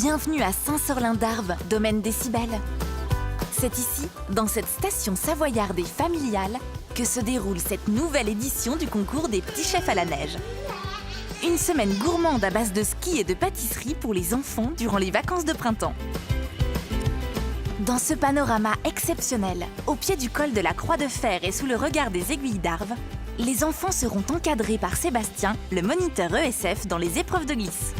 Bienvenue à Saint-Sorlin-d'Arves, domaine Décibel. C'est ici, dans cette station savoyarde et familiale, que se déroule cette nouvelle édition du concours des petits chefs à la neige. Une semaine gourmande à base de ski et de pâtisserie pour les enfants durant les vacances de printemps. Dans ce panorama exceptionnel, au pied du col de la Croix de Fer et sous le regard des aiguilles d'Arves, les enfants seront encadrés par Sébastien, le moniteur ESF dans les épreuves de glisse.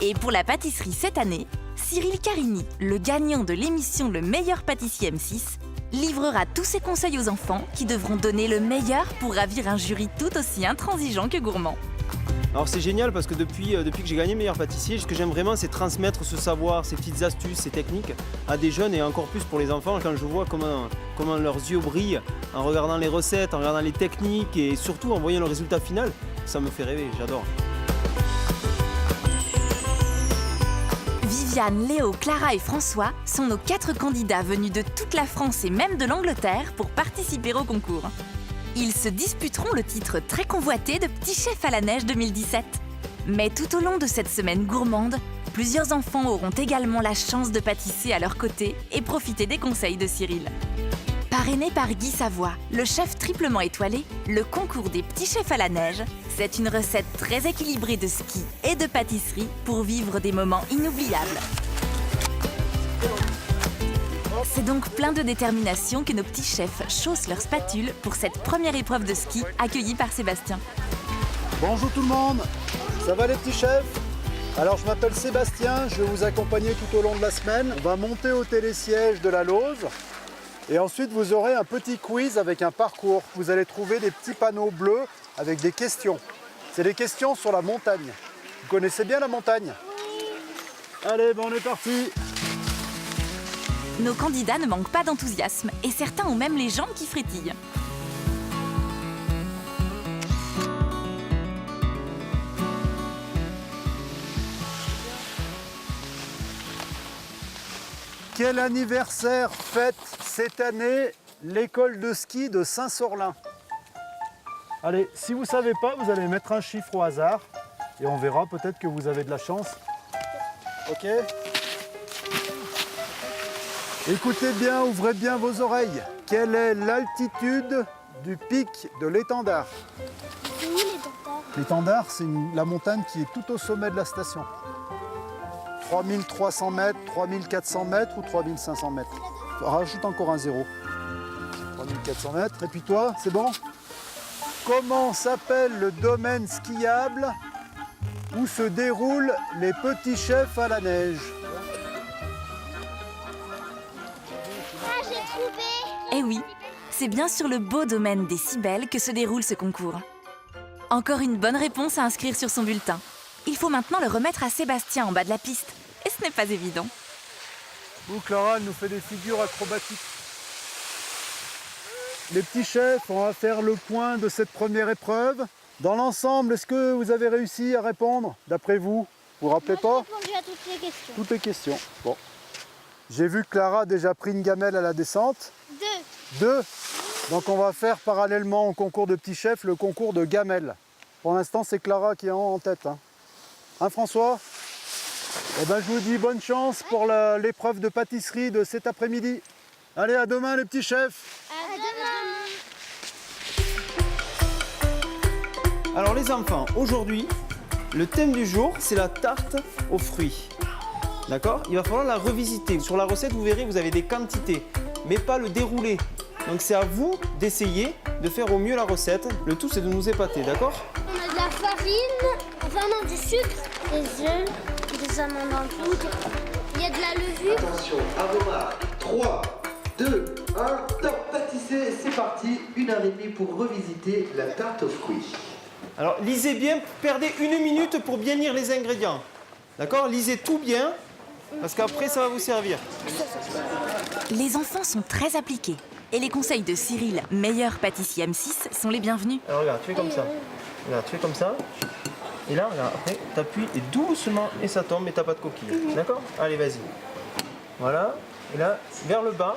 Et pour la pâtisserie cette année, Cyril Carini, le gagnant de l'émission Le meilleur pâtissier M6, livrera tous ses conseils aux enfants qui devront donner le meilleur pour ravir un jury tout aussi intransigeant que gourmand. Alors c'est génial parce que depuis que j'ai gagné meilleur pâtissier, ce que j'aime vraiment c'est transmettre ce savoir, ces petites astuces, ces techniques à des jeunes et encore plus pour les enfants. Quand je vois comment leurs yeux brillent en regardant les recettes, en regardant les techniques et surtout en voyant le résultat final, ça me fait rêver, j'adore. Viviane, Léo, Clara et François sont nos 4 candidats venus de toute la France et même de l'Angleterre pour participer au concours. Ils se disputeront le titre très convoité de Petit Chef à la Neige 2017. Mais tout au long de cette semaine gourmande, plusieurs enfants auront également la chance de pâtisser à leur côté et profiter des conseils de Cyril. Parrainé par Guy Savoie, le chef triplement étoilé, le concours des Petits Chefs à la Neige, c'est une recette très équilibrée de ski et de pâtisserie pour vivre des moments inoubliables. C'est donc plein de détermination que nos petits chefs chaussent leurs spatules pour cette première épreuve de ski accueillie par Sébastien. Bonjour tout le monde, ça va les petits chefs? Alors je m'appelle Sébastien, je vais vous accompagner tout au long de la semaine. On va monter au télésiège de la Lose et ensuite vous aurez un petit quiz avec un parcours. Vous allez trouver des petits panneaux bleus avec des questions. C'est des questions sur la montagne. Vous connaissez bien la montagne? Allez, on est parti! Nos candidats ne manquent pas d'enthousiasme et certains ont même les jambes qui frétillent. Quel anniversaire fête cette année l'école de ski de Saint-Sorlin? Allez, si vous ne savez pas, vous allez mettre un chiffre au hasard et on verra peut-être que vous avez de la chance. Ok? Écoutez bien, ouvrez bien vos oreilles. Quelle est l'altitude du pic de l'Étendard? C'est où l'Étendard? L'Étendard, c'est la montagne qui est tout au sommet de la station. 3300 mètres, 3400 mètres ou 3500 mètres. Rajoute encore un zéro. 3400 mètres. Et puis toi, c'est bon? Comment s'appelle le domaine skiable où se déroulent les petits chefs à la neige? Ah, j'ai trouvé! Eh oui, c'est bien sur le beau domaine Décibel que se déroule ce concours. Encore une bonne réponse à inscrire sur son bulletin. Il faut maintenant le remettre à Sébastien en bas de la piste. Et ce n'est pas évident. Ouh, Clara, elle nous fait des figures acrobatiques. Les petits chefs, on va faire le point de cette première épreuve. Dans l'ensemble, est-ce que vous avez réussi à répondre, d'après vous? Vous vous rappelez pas? J'ai répondu à toutes les questions. Toutes les questions. Bon. J'ai vu que Clara a déjà pris une gamelle à la descente. 2. Donc on va faire parallèlement au concours de petits chefs le concours de gamelle. Pour l'instant, c'est Clara qui est en tête. Hein, François? Eh ben, je vous dis bonne chance pour l'épreuve de pâtisserie de cet après-midi. Allez, à demain les petits chefs. À demain! Alors les enfants, aujourd'hui, le thème du jour c'est la tarte aux fruits. D'accord? Il va falloir la revisiter. Sur la recette, vous verrez, vous avez des quantités, mais pas le déroulé. Donc c'est à vous d'essayer de faire au mieux la recette. Le tout c'est de nous épater, d'accord? On a de la farine, enfin non, du sucre, des œufs, des amandes en poudre. Il y a de la levure. Attention, à vos marques. 3, 2, 1, top, pâtissez, c'est parti. 1h30 pour revisiter la tarte aux fruits. Alors lisez bien, perdez 1 minute pour bien lire les ingrédients. D'accord? Lisez tout bien, parce qu'après ça va vous servir. Les enfants sont très appliqués. Et les conseils de Cyril, meilleur pâtissier M6, sont les bienvenus. Alors regarde, tu fais comme ça. Regarde, tu fais comme ça. Et là, regarde, après, t'appuies et doucement, et ça tombe, mais t'as pas de coquille. D'accord? Allez, vas-y. Voilà. Et là, vers le bas,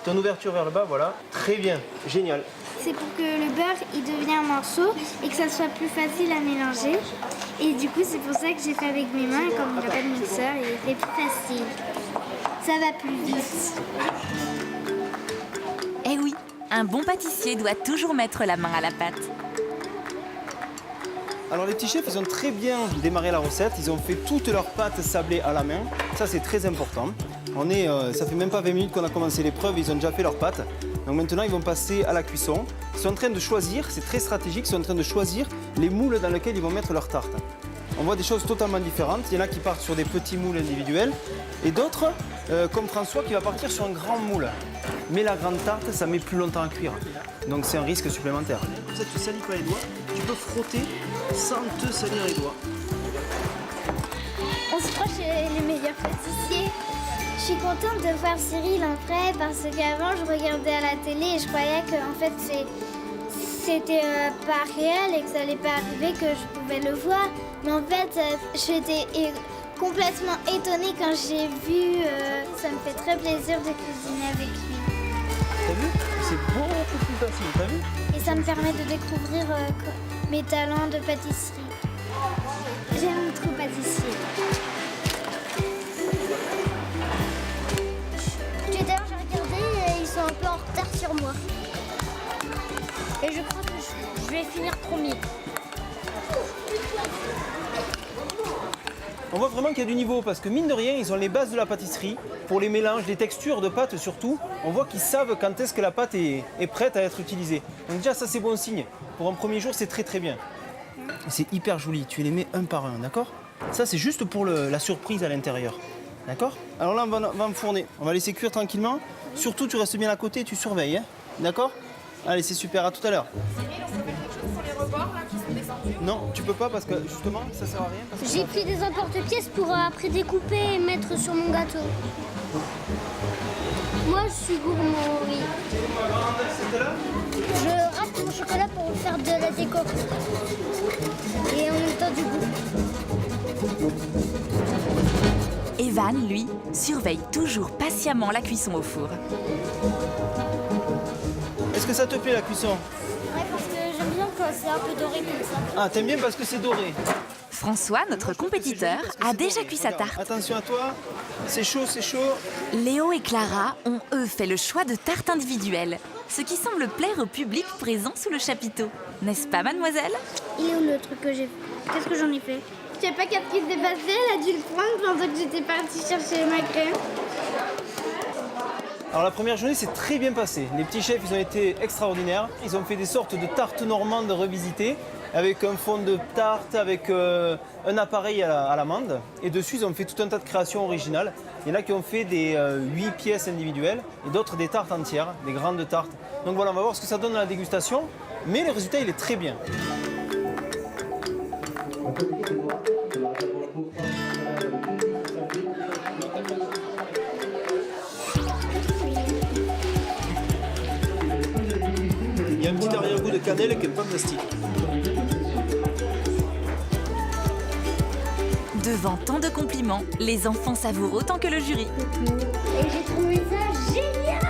ton ouverture vers le bas, voilà. Très bien, génial. C'est pour que le beurre il devienne un morceau et que ça soit plus facile à mélanger. Et du coup, c'est pour ça que j'ai fait avec mes mains. Et comme il n'a pas de mixeur, il est plus facile. Ça va plus vite. Eh oui, un bon pâtissier doit toujours mettre la main à la pâte. Alors les petits chefs, ils ont très bien démarré la recette. Ils ont fait toutes leurs pâtes sablées à la main. Ça, c'est très important. Ça fait même pas 20 minutes qu'on a commencé l'épreuve, ils ont déjà fait leurs pâtes. Donc maintenant, ils vont passer à la cuisson. Ils sont en train de choisir, c'est très stratégique, ils sont en train de choisir les moules dans lesquels ils vont mettre leur tarte. On voit des choses totalement différentes. Il y en a qui partent sur des petits moules individuels et d'autres, comme François, qui va partir sur un grand moule. Mais la grande tarte, ça met plus longtemps à cuire. Donc c'est un risque supplémentaire. Comme ça, tu ne salis pas les doigts. Tu peux frotter sans te salir les doigts. On se croit chez les meilleurs pâtissiers. Je suis contente de voir Cyril en vrai parce qu'avant je regardais à la télé et je croyais que en fait c'était pas réel et que ça allait pas arriver, que je pouvais le voir. Mais en fait, j'étais complètement étonnée quand j'ai vu. Ça me fait très plaisir de cuisiner avec lui. T'as vu? C'est beaucoup plus facile, t'as vu? Et ça me permet de découvrir mes talents de pâtisserie. J'aime trop pâtissier. Tout à l'heure, j'ai regardé et ils sont un peu en retard sur moi. Et je crois que je vais finir premier. On voit vraiment qu'il y a du niveau parce que mine de rien, ils ont les bases de la pâtisserie. Pour les mélanges, les textures de pâte surtout, on voit qu'ils savent quand est-ce que la pâte est prête à être utilisée. Donc déjà, ça c'est bon signe. Pour un premier jour, c'est très très bien. C'est hyper joli, tu les mets un par un, d'accord? Ça c'est juste pour la surprise à l'intérieur, d'accord? Alors là, on va enfourner, on va laisser cuire tranquillement. Surtout, tu restes bien à côté et tu surveilles, hein, d'accord? Allez, c'est super, à tout à l'heure. Cyril, on peut faire quelque chose sur les rebords là qui sont descendus? Non, tu peux pas parce que justement, ça sert à rien. Parce que J'ai pris des emporte-pièces pour après découper et mettre sur mon gâteau. Moi, je suis gourmand, oui. Je rate mon chocolat pour faire de la déco. Et en même temps du goût. Evan, lui, surveille toujours patiemment la cuisson au four. Est-ce que ça te plaît la cuisson? Ouais, parce que j'aime bien quand c'est un peu doré comme ça. Ah, t'aimes bien parce que c'est doré. François, notre compétiteur, a déjà cuit sa tarte. Attention à toi, c'est chaud, c'est chaud. Léo et Clara ont, eux, fait le choix de tartes individuelles, ce qui semble plaire au public présent sous le chapiteau. N'est-ce pas, mademoiselle? Il est où le truc que j'ai fait? Qu'est-ce que j'en ai fait? Je sais pas qu'est-ce qui s'est passé, elle a dû le prendre pendant que j'étais partie chercher ma crème. Alors la première journée s'est très bien passée. Les petits chefs, ils ont été extraordinaires. Ils ont fait des sortes de tartes normandes revisitées avec un fond de tarte, avec un appareil à l'amande. Et dessus, ils ont fait tout un tas de créations originales. Il y en a qui ont fait des 8 pièces individuelles et d'autres des tartes entières, des grandes tartes. Donc voilà, on va voir ce que ça donne dans la dégustation. Mais le résultat, il est très bien. Il y a un petit arrière-goût de cannelle qui est fantastique. Devant tant de compliments, les enfants savourent autant que le jury. Et j'ai trouvé ça génial!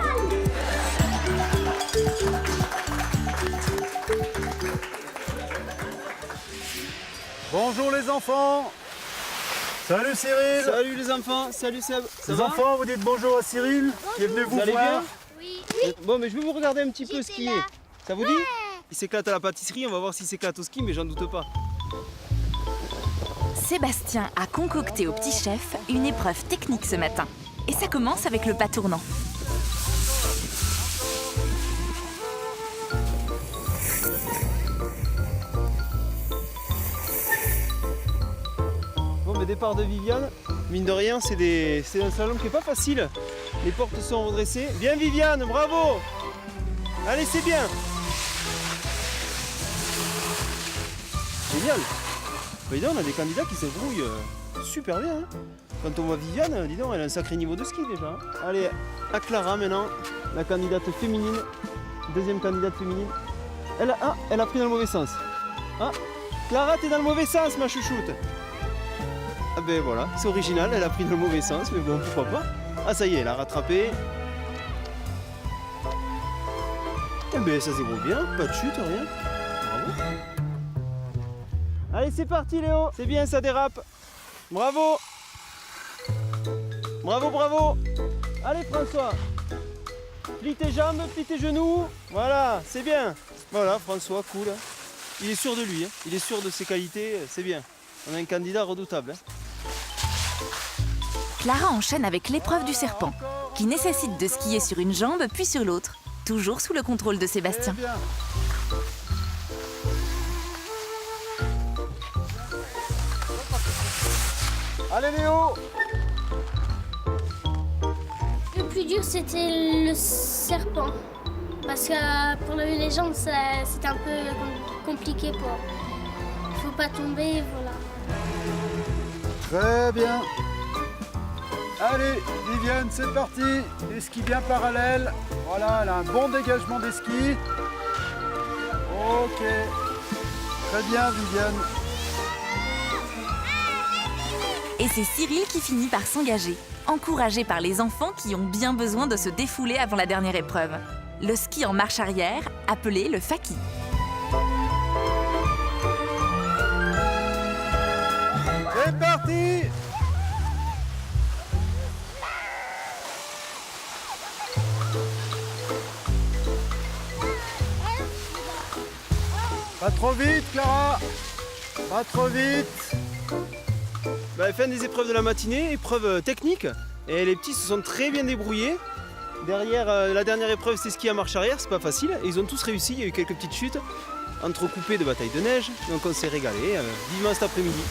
Bonjour les enfants. Salut Cyril. Salut les enfants, salut Seb. Ça Les va? enfants, vous dites bonjour à Cyril qui est venu vous allez voir. bien? Oui. Bon, mais je vais vous regarder un petit peu J'étais skier. là. Ça vous dit? Il s'éclate à la pâtisserie, on va voir s'il s'éclate au ski, mais j'en doute pas. Sébastien a concocté au petit chef une épreuve technique ce matin. Et ça commence avec le pas tournant. Bon, mais départ de Viviane. Mine de rien, c'est un slalom qui est pas facile. Les portes sont redressées. Bien Viviane, bravo! Allez, c'est bien! Génial! Bah, dis donc, on a des candidats qui se brouillent super bien. Hein. Quand on voit Viviane, dis donc, elle a un sacré niveau de ski déjà. Hein. Allez, à Clara maintenant, la candidate féminine. Deuxième candidate féminine. Elle a pris dans le mauvais sens. Ah, Clara, t'es dans le mauvais sens, ma chouchoute. Ah ben voilà, c'est original, elle a pris dans le mauvais sens, mais bon, pourquoi pas. Ah ça y est, elle a rattrapé. Eh ben ça se débrouille bien, pas de chute, rien. Bravo. Allez, c'est parti Léo. C'est bien, ça dérape. Bravo. Bravo, bravo. Allez François. Plie tes jambes, plie tes genoux. Voilà, c'est bien. Voilà, François, cool. Il est sûr de lui, hein. Il est sûr de ses qualités, c'est bien. On a un candidat redoutable. Clara enchaîne avec l'épreuve du serpent, qui nécessite de skier sur une jambe puis sur l'autre, toujours sous le contrôle de Sébastien. Très bien. Allez Léo. Le plus dur, c'était le serpent. Parce que pour les jambes, c'était un peu compliqué. Faut pas tomber, voilà. Très bien. Allez, Viviane, c'est parti. Les skis bien parallèles. Voilà, elle a un bon dégagement des skis. Ok. Très bien, Viviane. Et c'est Cyril qui finit par s'engager, encouragé par les enfants qui ont bien besoin de se défouler avant la dernière épreuve. Le ski en marche arrière, appelé le faki. C'est parti. Pas trop vite, Clara. Pas trop vite. Fin des épreuves de la matinée, épreuve technique. Et les petits se sont très bien débrouillés. Derrière, la dernière épreuve, c'est ski à marche arrière, c'est pas facile. Et ils ont tous réussi, il y a eu quelques petites chutes, entrecoupées de batailles de neige. Donc on s'est régalé, vivement cet après-midi.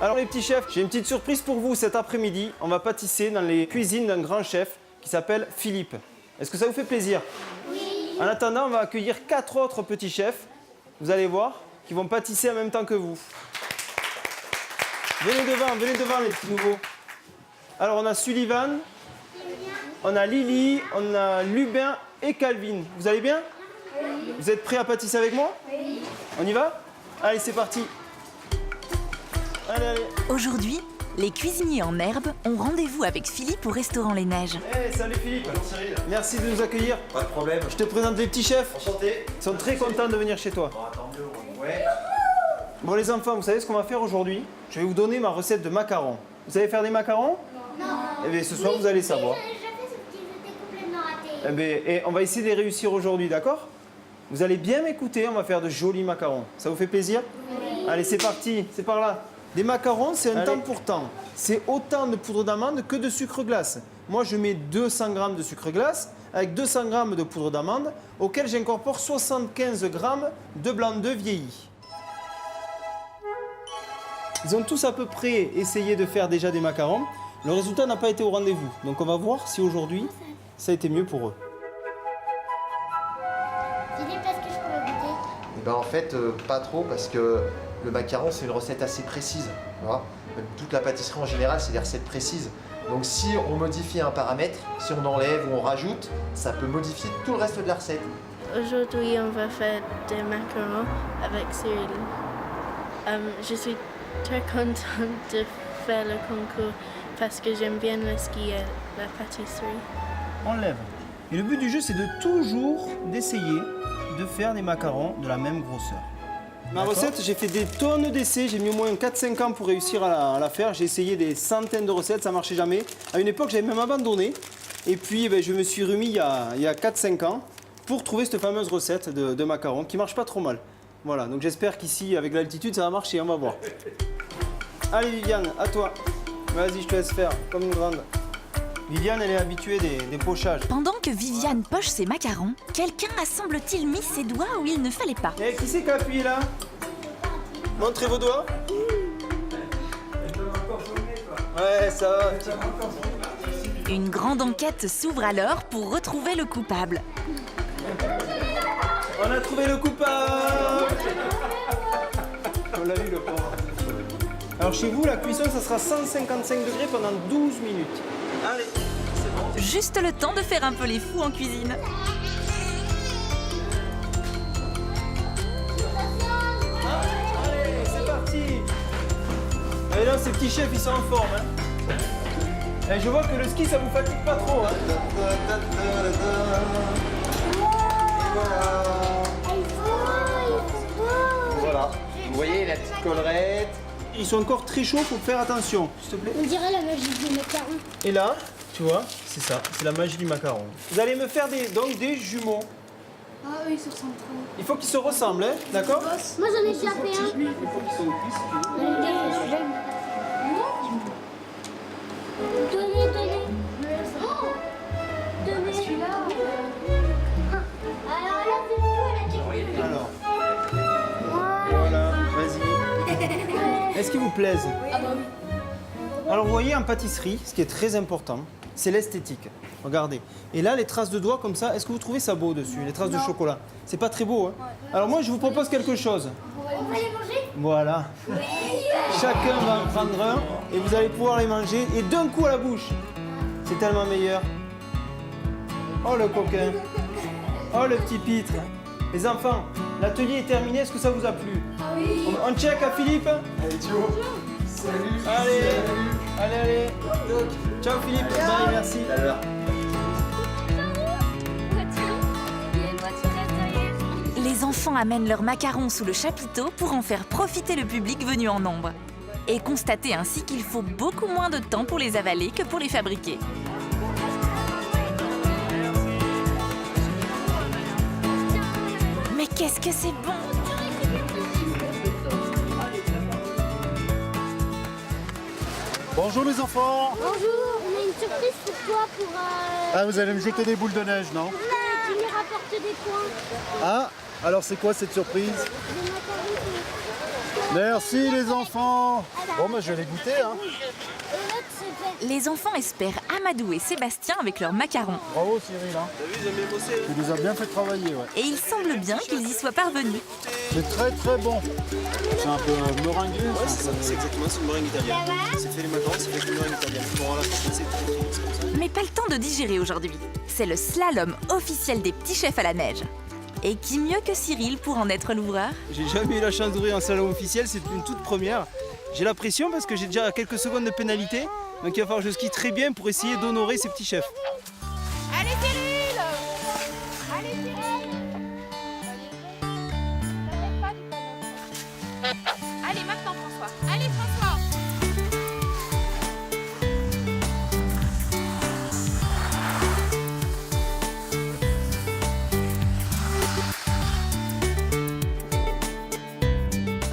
Alors les petits chefs, j'ai une petite surprise pour vous cet après-midi. On va pâtisser dans les cuisines d'un grand chef qui s'appelle Philippe. Est-ce que ça vous fait plaisir? Oui. En attendant, on va accueillir 4 autres petits chefs, vous allez voir, qui vont pâtisser en même temps que vous. Venez devant les petits nouveaux. Alors on a Sullivan, on a Lily, on a Lubin et Calvin. Vous allez bien? Oui. Vous êtes prêts à pâtisser avec moi? Oui. On y va? Allez, c'est parti. Allez. Aujourd'hui, les cuisiniers en herbe ont rendez-vous avec Philippe au restaurant Les Neiges. Hey, salut Philippe. Bonjour Cyril. Merci de nous accueillir. Pas de problème. Je te présente les petits chefs. Enchanté. Ils sont très contents de venir chez toi. Bon, attends mieux. Ouais. Bon les enfants, vous savez ce qu'on va faire aujourd'hui? Je vais vous donner ma recette de macarons. Vous savez faire des macarons? Non. Eh bien ce soir vous allez savoir. Je fais ce petit jeu complètement raté. Eh bien, et on va essayer de les réussir aujourd'hui, d'accord? Vous allez bien m'écouter, on va faire de jolis macarons. Ça vous fait plaisir? Oui. Allez, c'est parti, c'est par là. Des macarons, c'est un temps pour temps. C'est autant de poudre d'amande que de sucre glace. Moi, je mets 200 g de sucre glace avec 200 g de poudre d'amande, auquel j'incorpore 75 g de blanc d'œuf vieilli. Ils ont tous à peu près essayé de faire déjà des macarons. Le résultat n'a pas été au rendez-vous. Donc on va voir si aujourd'hui, ça a été mieux pour eux. Philippe, est-ce que je peux goûter? Eh ben, en fait, pas trop parce que le macaron, c'est une recette assez précise. Voilà. Toute la pâtisserie en général, c'est des recettes précises. Donc si on modifie un paramètre, si on enlève ou on rajoute, ça peut modifier tout le reste de la recette. Aujourd'hui, on va faire des macarons avec Cyril. Je suis très contente de faire le concours parce que j'aime bien le ski et la pâtisserie. On lève. Et le but du jeu, c'est de toujours d'essayer de faire des macarons de la même grosseur. Ma recette, j'ai fait des tonnes d'essais, j'ai mis au moins 4-5 ans pour réussir à la faire. J'ai essayé des centaines de recettes, ça ne marchait jamais. À une époque, j'avais même abandonné. Et puis, je me suis remis il y a 4-5 ans pour trouver cette fameuse recette de macarons qui marche pas trop mal. Voilà, donc j'espère qu'ici, avec l'altitude, ça va marcher, on va voir. Allez Viviane, à toi. Vas-y, je te laisse faire, comme une grande. Viviane, elle est habituée des pochages. Pendant que Viviane poche ses macarons, quelqu'un a semble-t-il mis ses doigts où il ne fallait pas. Eh, qui c'est qui a appuyé là? Montrez vos doigts. Ouais, ça va. Une grande enquête s'ouvre alors pour retrouver le coupable. On a trouvé le coupable. On l'a vu le pauvre. Alors chez vous, la cuisson, ça sera 155 degrés pendant 12 minutes. Allez, c'est bon. Juste le temps de faire un peu les fous en cuisine. Allez, c'est parti. Et là, ces petits chefs, ils sont en forme. Et je vois que le ski, ça vous fatigue pas trop. Et voilà. Voilà. Vous voyez la petite collerette. Ils sont encore très chauds, faut faire attention, s'il te plaît. On dirait la magie du macaron. Et là, tu vois, c'est ça, c'est la magie du macaron. Vous allez me faire donc des jumeaux. Ah oui, ils se ressemblent trop. Il faut qu'ils se ressemblent, hein, d'accord? Moi j'en ai déjà fait un. Donnez. Oh, donnez. Celui-là. Alors là, c'est tout, elle a Alors, voilà, vas-y. Est-ce qu'ils vous plaisent? Ah bah oui. Alors vous voyez, en pâtisserie, ce qui est très important, c'est l'esthétique. Regardez. Et là, les traces de doigts comme ça, est-ce que vous trouvez ça beau dessus, les traces de chocolat? C'est pas très beau, hein? Alors moi, je vous propose quelque chose. On va les manger? Voilà. Chacun va en prendre un et vous allez pouvoir les manger et d'un coup à la bouche. C'est tellement meilleur. Oh le coquin. Oh le petit pitre. Les enfants, l'atelier est terminé, est-ce que ça vous a plu? Oui. On check à Philippe? Allez, Thio. Salut. Allez. Ciao Philippe. Bye, merci. Les enfants amènent leurs macarons sous le chapiteau pour en faire profiter le public venu en nombre. Et constater ainsi qu'il faut beaucoup moins de temps pour les avaler que pour les fabriquer. Mais qu'est-ce que c'est bon! Bonjour les enfants. Bonjour, on a une surprise pour toi pour... Ah, vous allez me jeter des boules de neige, non? Tu nous rapportes des points. Ah, alors c'est quoi cette surprise? Des macarons. Merci les enfants. Bon, bah je vais les goûter, hein. Et l'autre, c'est fait. Les enfants espèrent Amadou et Sébastien avec leurs macarons. Bravo Cyril, hein. T'as vu, ils aiment bien bosser. Tu les as bien fait travailler, ouais. Et il semble bien qu'ils y soient parvenus. C'est très très bon. C'est un peu meringué. Ouais, c'est exactement, c'est une meringue italienne. C'est fait les macarons, c'est fait avec une meringue italienne. Bon, voilà, c'est comme ça. Mais pas le temps de digérer aujourd'hui. C'est le slalom officiel des petits chefs à la neige. Et qui mieux que Cyril pour en être l'ouvreur? J'ai jamais eu la chance d'ouvrir un salon officiel, c'est une toute première. J'ai la pression parce que j'ai déjà quelques secondes de pénalité. Donc il va falloir que je skie très bien pour essayer d'honorer ces petits chefs. Allez Cyril! Allez Cyril! Allez maintenant François! Allez François!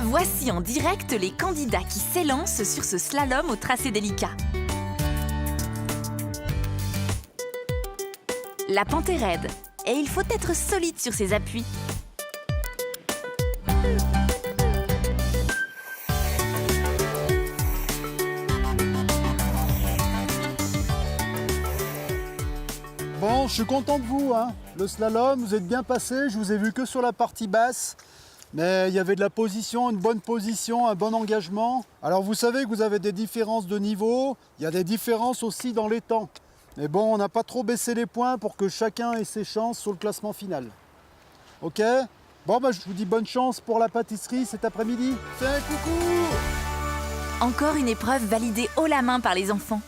Voici en direct les candidats qui s'élancent sur ce slalom au tracé délicat. La pente est raide et il faut être solide sur ses appuis. Bon, je suis content de vous, hein. Le slalom, vous êtes bien passé. Je vous ai vu que sur la partie basse. Mais il y avait de la position, une bonne position, un bon engagement. Alors vous savez que vous avez des différences de niveau, il y a des différences aussi dans les temps. Mais bon, on n'a pas trop baissé les points pour que chacun ait ses chances sur le classement final. Ok? Bon, bah, je vous dis bonne chance pour la pâtisserie cet après-midi. Fais un coucou! Encore une épreuve validée haut la main par les enfants.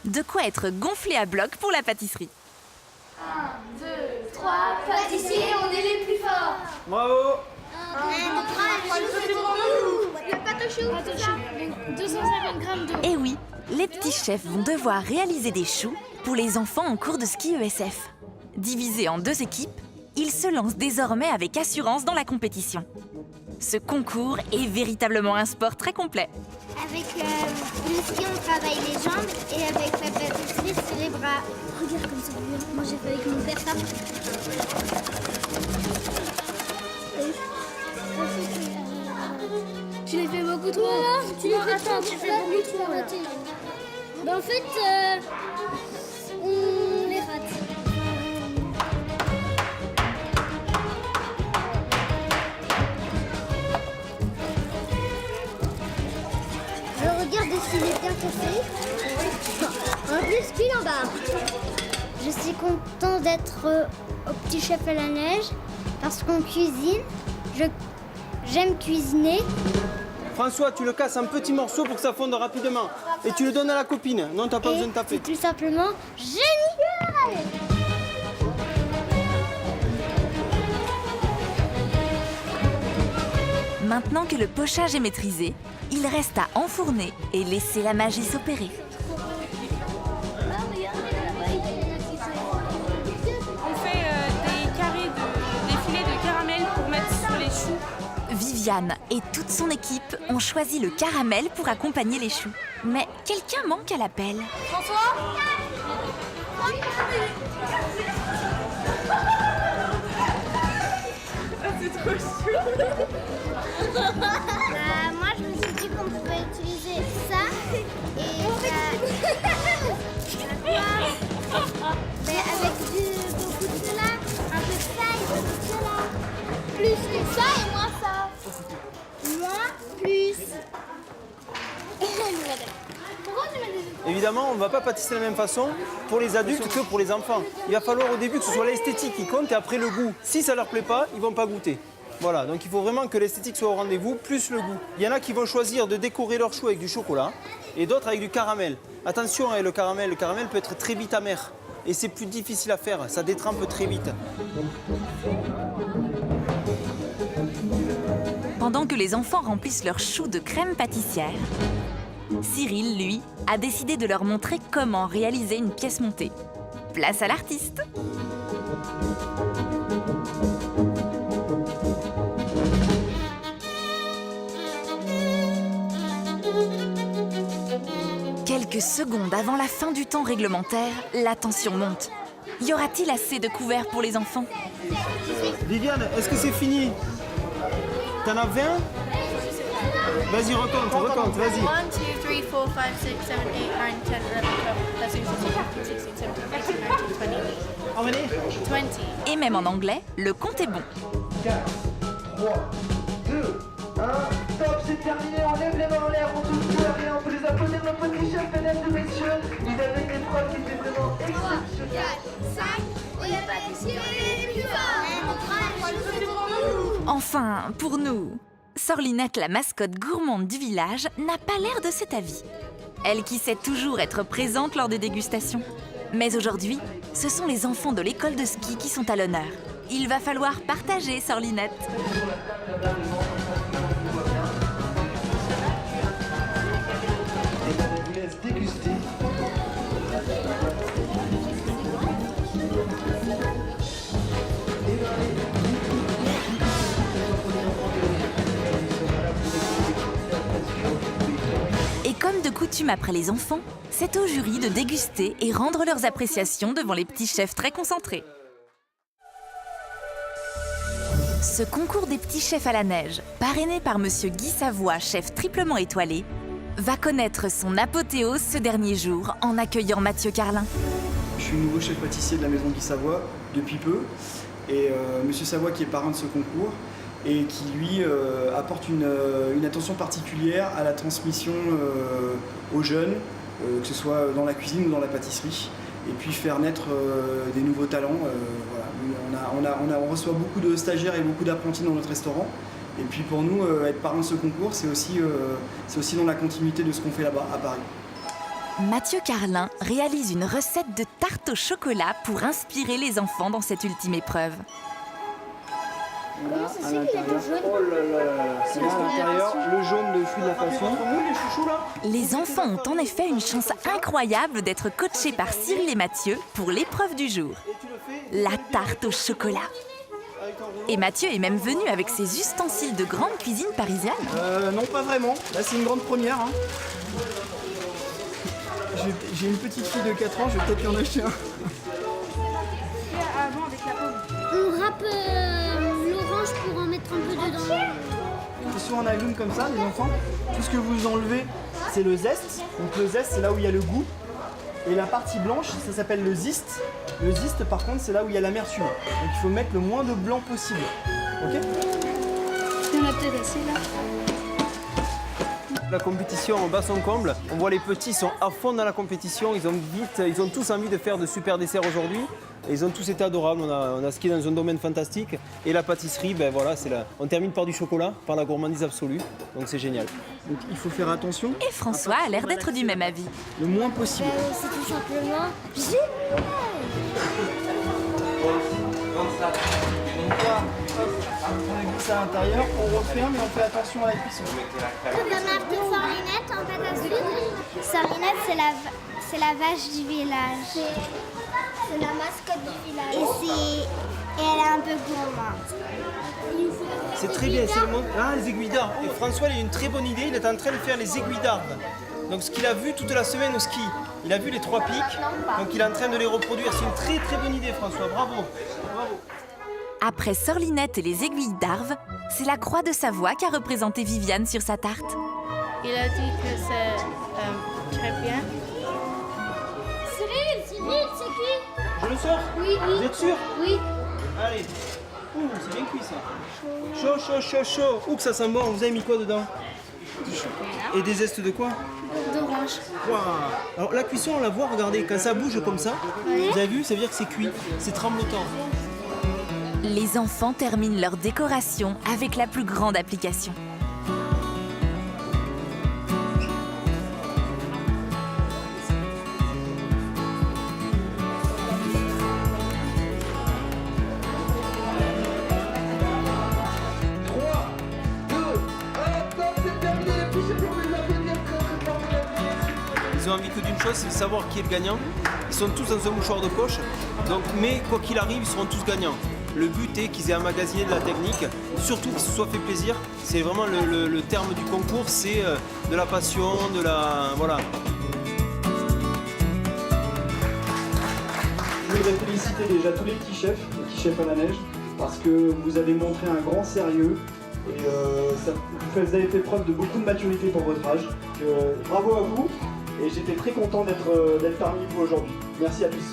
De quoi être gonflé à bloc pour la pâtisserie. 1, 2, 3, pâtissiers, on est les plus forts. Bravo! Le pâte au chou, c'est ça? 250 grammes d'eau. Et oui, les petits chefs vont devoir réaliser des choux pour les enfants en cours de ski ESF. Divisés en 2 équipes, ils se lancent désormais avec assurance dans la compétition. Ce concours est véritablement un sport très complet. Avec le ski, on travaille les jambes et avec la pâtisserie, c'est les bras. Regarde comme c'est bien. Moi, j'ai fait avec mon père ça. Tu les fais beaucoup trop. Tu les fais beaucoup trop. Ben, en fait, on les rate. Je regarde s'il est bien fait. En plus, pile en bas. Je suis content d'être au Petit Chef à la Neige parce qu'on cuisine. J'aime cuisiner. François, tu le casses en petits morceaux pour que ça fonde rapidement. Et tu le donnes à la copine. Non, t'as pas besoin de taper. C'est tout simplement génial! Maintenant que le pochage est maîtrisé, il reste à enfourner et laisser la magie s'opérer. On fait des filets de caramel pour mettre sur les choux. Viviane et toute son équipe ont choisi le caramel pour accompagner les choux. Mais quelqu'un manque à l'appel. François? C'est trop chou. Moi, je me suis dit qu'on pouvait utiliser ça et ça. Mais avec beaucoup de cela, un peu de ça et beaucoup de cela. Plus que ça et moins ça. Moins, plus. Pourquoi tu mets des... Évidemment, on ne va pas pâtisser de la même façon pour les adultes que pour les enfants. Il va falloir au début que ce soit l'esthétique qui compte et après le goût. Si ça ne leur plaît pas, ils ne vont pas goûter. Voilà, donc il faut vraiment que l'esthétique soit au rendez-vous, plus le goût. Il y en a qui vont choisir de décorer leur chou avec du chocolat et d'autres avec du caramel. Attention avec le caramel peut être très vite amer et c'est plus difficile à faire, ça détrempe très vite. Pendant que les enfants remplissent leurs choux de crème pâtissière, Cyril, lui, a décidé de leur montrer comment réaliser une pièce montée. Place à l'artiste! Quelques secondes avant la fin du temps réglementaire, la tension monte. Y aura-t-il assez de couverts pour les enfants? Viviane, est-ce que c'est fini? T'en as 20? Vas-y, recompte, vas-y. 1, 2, 3, 4, 5, 6, 7, 8, 9, 10, 11, 12, 13, 14, 15, 16, 17, 18, 19, 20. Et même en anglais, le compte est bon. 4, 3, 2, 1, stop, c'est terminé, on lève les mains en l'air, on touche plus à rien, on peut les applaudir nos petits chefs, mesdames et messieurs, ils avaient des preuves qui étaient vraiment exceptionnelles. 4, 5, et le pâtissier est plus fort. Enfin, pour nous, Sorlinette, la mascotte gourmande du village, n'a pas l'air de cet avis. Elle qui sait toujours être présente lors des dégustations. Mais aujourd'hui, ce sont les enfants de l'école de ski qui sont à l'honneur. Il va falloir partager, Sorlinette. Et on vous laisse déguster. Et comme de coutume après les enfants, c'est au jury de déguster et rendre leurs appréciations devant les petits chefs très concentrés. Ce concours des petits chefs à la neige, parrainé par Monsieur Guy Savoie, chef triplement étoilé, va connaître son apothéose ce dernier jour en accueillant Mathieu Carlin. Je suis nouveau chef pâtissier de la maison Guy Savoie depuis peu. Et Monsieur Savoie qui est parrain de ce concours et qui lui apporte une attention particulière à la transmission aux jeunes, que ce soit dans la cuisine ou dans la pâtisserie, et puis faire naître des nouveaux talents. Voilà. On reçoit beaucoup de stagiaires et beaucoup d'apprentis dans notre restaurant. Et puis pour nous, être parrain de ce concours, c'est aussi dans la continuité de ce qu'on fait là-bas, à Paris. Mathieu Carlin réalise une recette de tarte au chocolat pour inspirer les enfants dans cette ultime épreuve. Là, à l'intérieur, oh là là là, c'est là à l'intérieur, le jaune de fruit de la passion. Les enfants ont en effet une chance incroyable d'être coachés par Cyril et Mathieu pour l'épreuve du jour, la tarte au chocolat. Et Mathieu est même venu avec ses ustensiles de grande cuisine parisienne. Non, pas vraiment. Là, c'est une grande première. Hein. J'ai une petite fille de 4 ans, je vais peut-être lui en acheter un. On râpe l'orange pour en mettre un peu dedans. C'est sur un allume comme ça, les enfants. Tout ce que vous enlevez, c'est le zeste. Donc le zeste, c'est là où il y a le goût. Et la partie blanche, ça s'appelle le zeste. Le zeste, par contre, c'est là où il y a l'amertume. Donc il faut mettre le moins de blanc possible. Ok ? Il y en a peut-être assez là. La compétition bat son comble. On voit les petits sont à fond dans la compétition. Ils ont tous envie de faire de super desserts aujourd'hui. Et ils ont tous été adorables. On a skié dans un domaine fantastique. Et la pâtisserie, ben voilà, on termine par du chocolat, par la gourmandise absolue. Donc c'est génial. Donc il faut faire attention. Et François a l'air d'être du même avis. Le moins possible. C'est tout simplement à l'intérieur, on referme et on fait attention à la cuisson. On a marqué Sorlinette en pâte à sucre. Sorlinette, c'est la vache du village. C'est la mascotte du village. Et elle est un peu gourmande. C'est très bien, c'est le monde. Ah, les aiguilles d'arbre. Et François, il a une très bonne idée, il est en train de faire les aiguilles d'arbre. Donc ce qu'il a vu toute la semaine au ski, il a vu les 3 pics, donc il est en train de les reproduire. C'est une très très bonne idée, François, bravo. Bravo. Après Sorlinette et les aiguilles d'Arve, c'est la croix de Savoie qu'a représenté Viviane sur sa tarte. Il a dit que c'est très bien. Cyril, c'est qui? Je le sors? Oui. Vous êtes sûr? Oui. Allez. Ouh, c'est bien cuit ça. Chaud. Ouh, que ça sent bon. Vous avez mis quoi dedans? Du chocolat. Et des zestes de quoi? D'orange. Waouh. Alors la cuisson, on la voit, regardez, quand ça bouge comme ça, vous avez vu, ça veut dire que c'est cuit, c'est tremblotant. Les enfants terminent leur décoration avec la plus grande application. Ils ont envie que d'une chose, c'est de savoir qui est le gagnant. Ils sont tous dans un mouchoir de poche, donc, mais quoi qu'il arrive, ils seront tous gagnants. Le but est qu'ils aient emmagasiné de la technique, surtout qu'ils se soient fait plaisir. C'est vraiment le terme du concours, c'est de la passion, de la... voilà. Je voudrais féliciter déjà tous les petits chefs à la neige, parce que vous avez montré un grand sérieux et vous avez fait preuve de beaucoup de maturité pour votre âge. Bravo à vous et j'étais très content d'être parmi vous aujourd'hui. Merci à tous.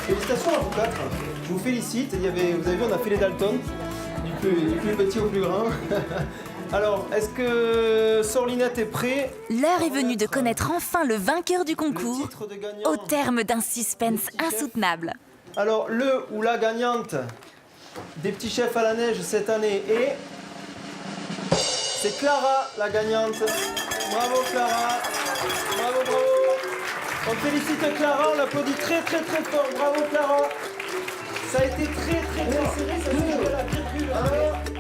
Félicitations à vous quatre. Je vous félicite. Vous avez vu, on a fait les Dalton, du plus petit au plus grand. Alors, est-ce que Sorlinette est prêt? L'heure est venue de connaître enfin le vainqueur du concours, Le titre de gagnant. au terme d'un suspense insoutenable. Alors, le ou la gagnante des petits chefs à la neige cette année est... C'est Clara, la gagnante. Bravo Clara. Bravo. On félicite Clara, on l'applaudit très fort. Bravo Clara. Ça a été très serré, ça s'est joué à la virgule.